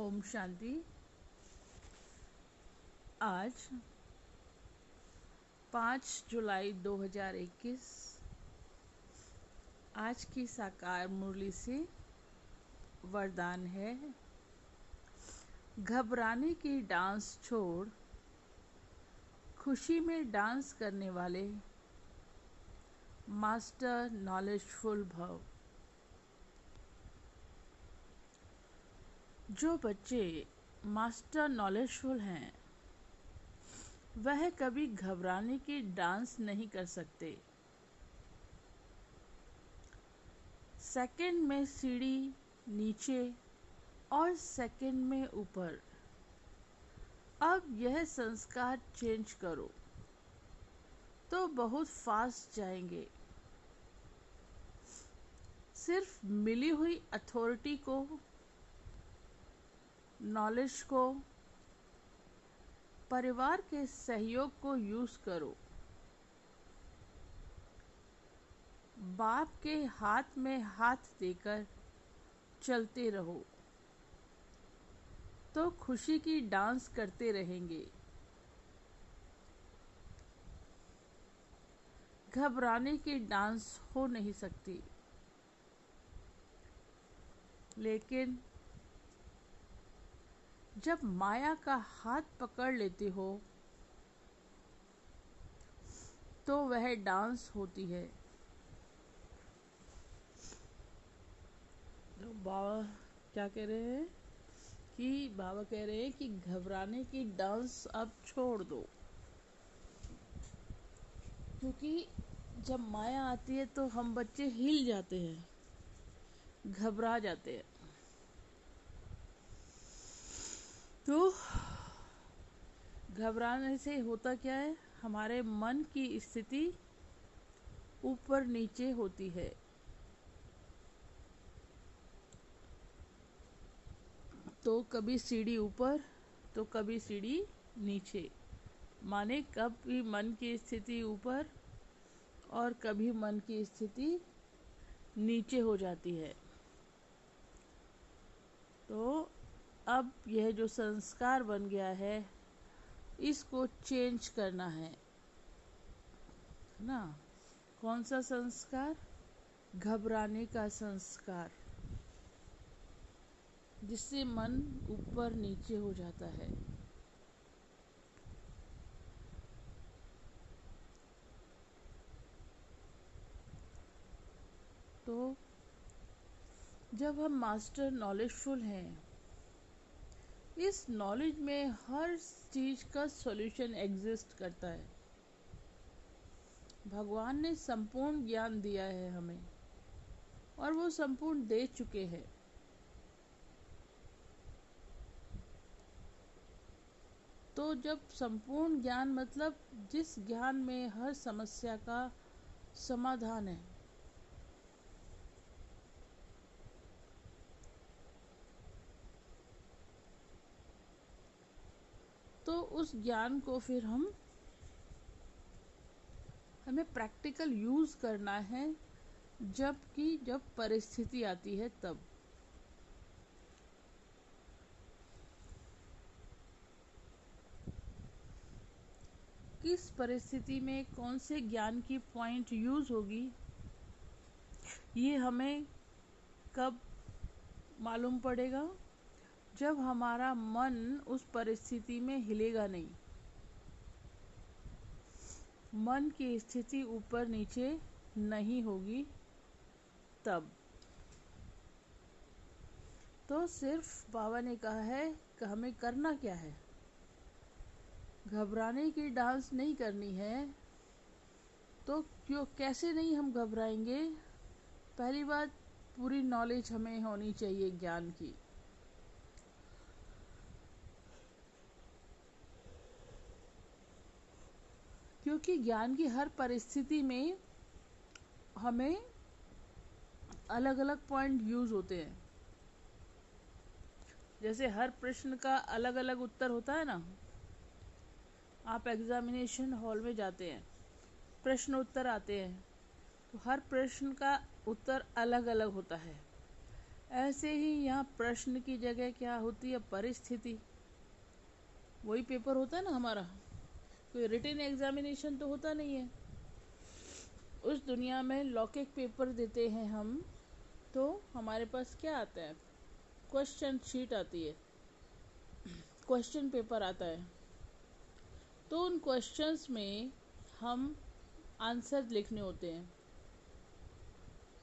ओम शांति। आज 5 जुलाई 2021 आज की साकार मुरली से वरदान है, घबराने की डांस छोड़ खुशी में डांस करने वाले मास्टर नॉलेजफुल भव। जो बच्चे मास्टर नॉलेजफुल हैं वह कभी घबराने की डांस नहीं कर सकते। सेकंड में सीढ़ी नीचे और सेकंड में ऊपर। अब यह संस्कार चेंज करो तो बहुत फास्ट जाएंगे। सिर्फ मिली हुई अथॉरिटी को, नॉलेज को, परिवार के सहयोग को यूज करो। बाप के हाथ में हाथ देकर चलते रहो तो खुशी की डांस करते रहेंगे। घबराने की डांस हो नहीं सकती, लेकिन जब माया का हाथ पकड़ लेते हो तो वह डांस होती है। तो बाबा क्या कह रहे हैं बाबा कह रहे हैं कि घबराने की डांस अब छोड़ दो, क्योंकि जब माया आती है तो हम बच्चे हिल जाते हैं, घबरा जाते हैं। तो घबराने से होता क्या है, हमारे मन की स्थिति ऊपर नीचे होती है। तो कभी सीढ़ी ऊपर तो कभी सीढ़ी नीचे, माने कभी मन की स्थिति ऊपर और कभी मन की स्थिति नीचे हो जाती है। तो अब यह जो संस्कार बन गया है इसको चेंज करना है ना। कौन सा संस्कार? घबराने का संस्कार, जिससे मन ऊपर नीचे हो जाता है। तो जब हम मास्टर नॉलेजफुल हैं, इस नॉलेज में हर चीज का सॉल्यूशन एग्जिस्ट करता है। भगवान ने संपूर्ण ज्ञान दिया है हमें, और वो संपूर्ण दे चुके हैं। तो जब संपूर्ण ज्ञान मतलब जिस ज्ञान में हर समस्या का समाधान है, तो उस ज्ञान को फिर हमें प्रैक्टिकल यूज करना है। जब परिस्थिति आती है तब किस परिस्थिति में कौन से ज्ञान की पॉइंट यूज होगी, ये हमें कब मालूम पड़ेगा? जब हमारा मन उस परिस्थिति में हिलेगा नहीं, मन की स्थिति ऊपर नीचे नहीं होगी, तब। तो सिर्फ बाबा ने कहा है कि हमें करना क्या है, घबराने की डांस नहीं करनी है। तो कैसे नहीं हम घबराएंगे? पहली बात, पूरी नॉलेज हमें होनी चाहिए ज्ञान की। क्योंकि ज्ञान की हर परिस्थिति में हमें अलग अलग पॉइंट यूज होते हैं। जैसे हर प्रश्न का अलग अलग उत्तर होता है ना। आप एग्जामिनेशन हॉल में जाते हैं, प्रश्न उत्तर आते हैं, तो हर प्रश्न का उत्तर अलग अलग होता है। ऐसे ही यहाँ प्रश्न की जगह क्या होती है, परिस्थिति। वही पेपर होता है ना हमारा, कोई रिटन एग्जामिनेशन तो होता नहीं है। उस दुनिया में लौकिक पेपर देते हैं हम, तो हमारे पास क्या आता है, क्वेश्चन शीट आती है, क्वेश्चन पेपर आता है। तो उन क्वेश्चंस में हम आंसर लिखने होते हैं।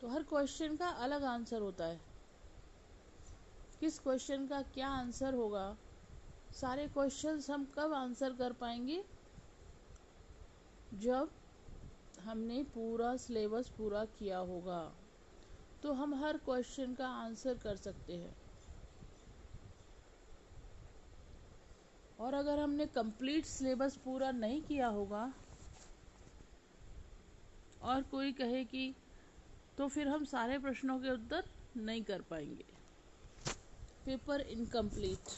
तो हर क्वेश्चन का अलग आंसर होता है। किस क्वेश्चन का क्या आंसर होगा, सारे क्वेश्चंस हम कब आंसर कर पाएंगे, जब हमने पूरा सिलेबस पूरा किया होगा, तो हम हर क्वेश्चन का आंसर कर सकते हैं। और अगर हमने कंप्लीट सिलेबस पूरा नहीं किया होगा और कोई कहे कि, तो फिर हम सारे प्रश्नों के उत्तर नहीं कर पाएंगे, पेपर इनकम्प्लीट।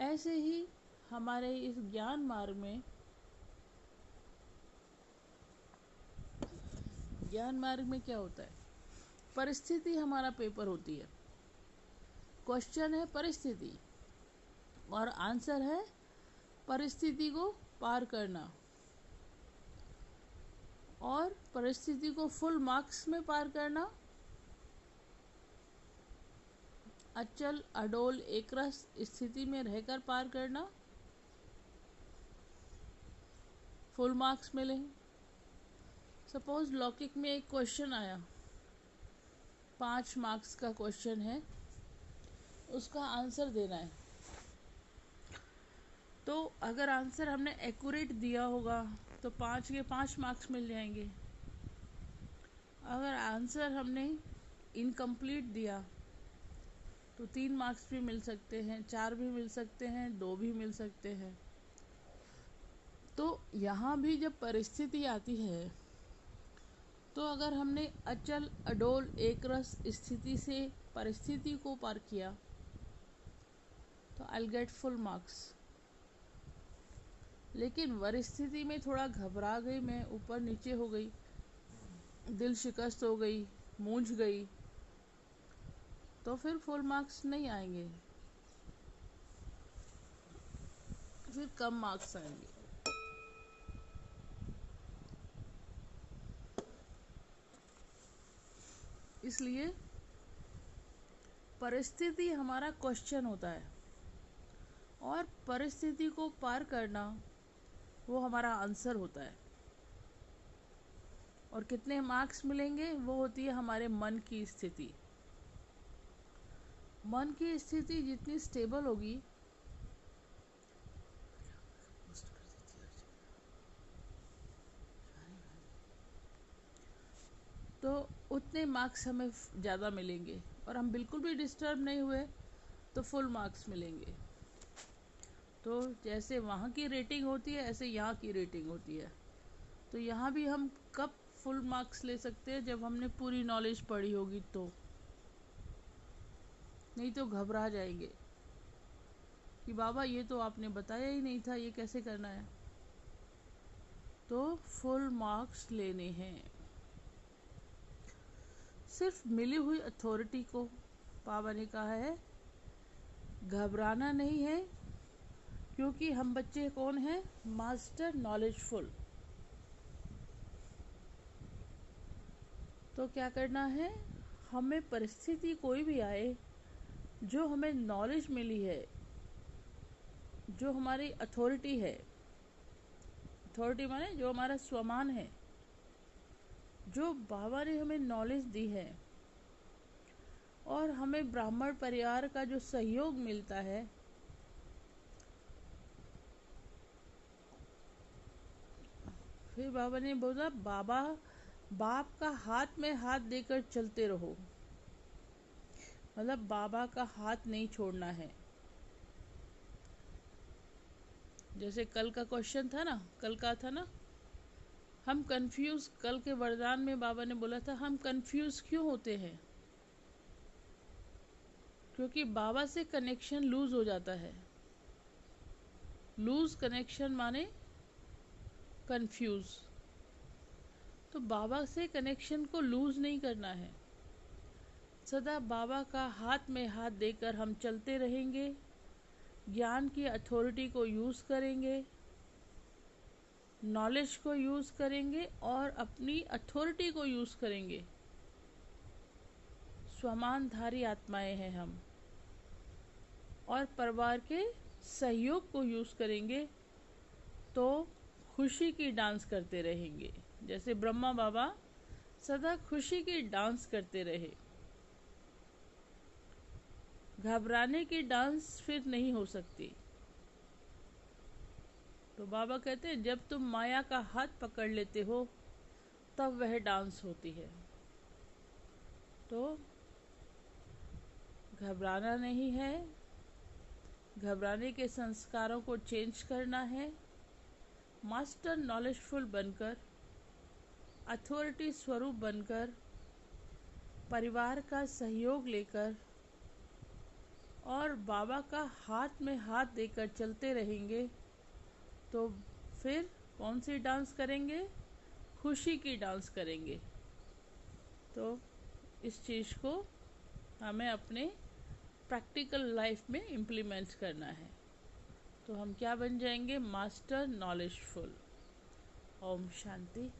ऐसे ही हमारे इस ज्ञान मार्ग में, ज्ञान मार्ग में क्या होता है, परिस्थिति हमारा पेपर होती है। क्वेश्चन है परिस्थिति और आंसर है परिस्थिति को पार करना। और परिस्थिति को फुल मार्क्स में पार करना, अचल अडोल एकरस स्थिति में रहकर पार करना, फुल मार्क्स मिले। सपोज लौकिक में एक क्वेश्चन आया, 5 मार्क्स का क्वेश्चन है, उसका आंसर देना है। तो अगर आंसर हमने एक्यूरेट दिया होगा तो 5 के 5 मार्क्स मिल जाएंगे। अगर आंसर हमने इनकम्प्लीट दिया तो 3 मार्क्स भी मिल सकते हैं, 4 भी मिल सकते हैं, 2 भी मिल सकते हैं। तो यहाँ भी जब परिस्थिति आती है, तो अगर हमने अचल अडोल एकरस स्थिति से परिस्थिति को पार किया तो I will get full marks. लेकिन परिस्थिति में थोड़ा घबरा गई मैं, ऊपर नीचे हो गई, दिल शिकस्त हो गई, मूंझ गई, तो फिर फुल मार्क्स नहीं आएंगे, फिर कम मार्क्स आएंगे। इसलिए परिस्थिति हमारा क्वेश्चन होता है और परिस्थिति को पार करना वो हमारा आंसर होता है। और कितने मार्क्स मिलेंगे वो होती है हमारे मन की स्थिति। मन की स्थिति जितनी स्टेबल होगी, तो उतने मार्क्स हमें ज़्यादा मिलेंगे। और हम बिल्कुल भी डिस्टर्ब नहीं हुए तो फुल मार्क्स मिलेंगे। तो जैसे वहाँ की रेटिंग होती है ऐसे यहाँ की रेटिंग होती है। तो यहाँ भी हम कब फुल मार्क्स ले सकते हैं, जब हमने पूरी नॉलेज पढ़ी होगी तो। नहीं तो घबरा जाएंगे कि बाबा ये तो आपने बताया ही नहीं था, ये कैसे करना है। तो फुल मार्क्स लेने हैं। सिर्फ मिली हुई अथॉरिटी को बाबा ने कहा है घबराना नहीं है, क्योंकि हम बच्चे कौन हैं, मास्टर नॉलेजफुल। तो क्या करना है, हमें परिस्थिति कोई भी आए, जो हमें नॉलेज मिली है, जो हमारी अथॉरिटी है, अथॉरिटी माने जो हमारा स्वमान है, जो बाबा ने हमें नॉलेज दी है, और हमें ब्राह्मण परिवार का जो सहयोग मिलता है, फिर बाबा ने बोला बाप का हाथ में हाथ देकर चलते रहो। मतलब बाबा का हाथ नहीं छोड़ना है। जैसे कल का क्वेश्चन था ना, कल का था ना, हम कंफ्यूज, कल के वरदान में बाबा ने बोला था हम कंफ्यूज क्यों होते हैं, क्योंकि बाबा से कनेक्शन लूज हो जाता है। लूज कनेक्शन माने कंफ्यूज। तो बाबा से कनेक्शन को लूज नहीं करना है। सदा बाबा का हाथ में हाथ देकर हम चलते रहेंगे, ज्ञान की अथॉरिटी को यूज़ करेंगे, नॉलेज को यूज़ करेंगे और अपनी अथॉरिटी को यूज़ करेंगे। स्वमानधारी आत्माएं हैं हम, और परिवार के सहयोग को यूज़ करेंगे तो खुशी की डांस करते रहेंगे। जैसे ब्रह्मा बाबा सदा खुशी की डांस करते रहे। घबराने की डांस फिर नहीं हो सकती। तो बाबा कहते हैं जब तुम माया का हाथ पकड़ लेते हो तब वह डांस होती है। तो घबराना नहीं है, घबराने के संस्कारों को चेंज करना है। मास्टर नॉलेजफुल बनकर, अथॉरिटी स्वरूप बनकर, परिवार का सहयोग लेकर और बाबा का हाथ में हाथ देकर चलते रहेंगे तो फिर कौन सी डांस करेंगे? खुशी की डांस करेंगे। तो इस चीज़ को हमें अपने प्रैक्टिकल लाइफ में इम्प्लीमेंट करना है। तो हम क्या बन जाएंगे? Master knowledgeful. ओम शांति।